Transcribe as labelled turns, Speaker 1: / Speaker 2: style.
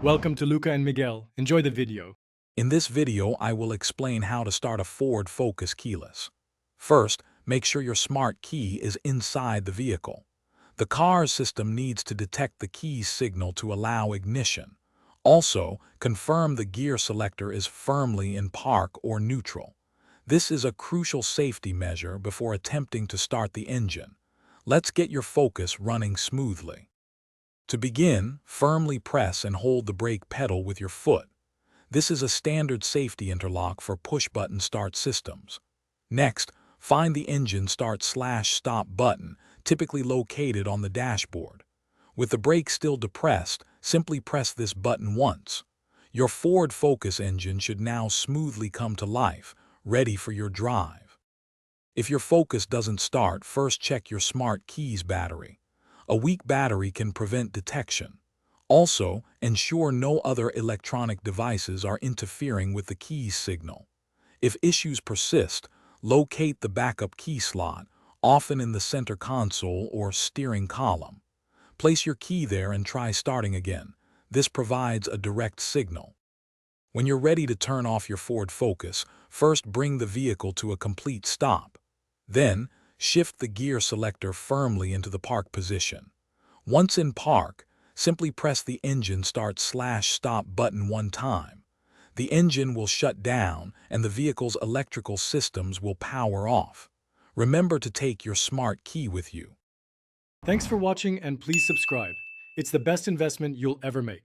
Speaker 1: Welcome to Luca and Miguel. Enjoy the video.
Speaker 2: In this video, I will explain how to start a Ford Focus keyless. First, make sure your smart key is inside the vehicle. The car's system needs to detect the key's signal to allow ignition. Also, confirm the gear selector is firmly in park or neutral. This is a crucial safety measure before attempting to start the engine. Let's get your Focus running smoothly. To begin, firmly press and hold the brake pedal with your foot. This is a standard safety interlock for push-button start systems. Next, find the engine start/stop button, typically located on the dashboard. With the brake still depressed, simply press this button once. Your Ford Focus engine should now smoothly come to life, ready for your drive. If your Focus doesn't start, first check your smart keys battery. A weak battery can prevent detection. Also, ensure no other electronic devices are interfering with the key's signal. If issues persist, locate the backup key slot, often in the center console or steering column. Place your key there and try starting again. This provides a direct signal. When you're ready to turn off your Ford Focus, first bring the vehicle to a complete stop. Then, shift the gear selector firmly into the park position. Once in park, simply press the engine start/stop button one time. The engine will shut down and the vehicle's electrical systems will power off. Remember to take your smart key with you.
Speaker 1: Thanks for watching and please subscribe. It's the best investment you'll ever make.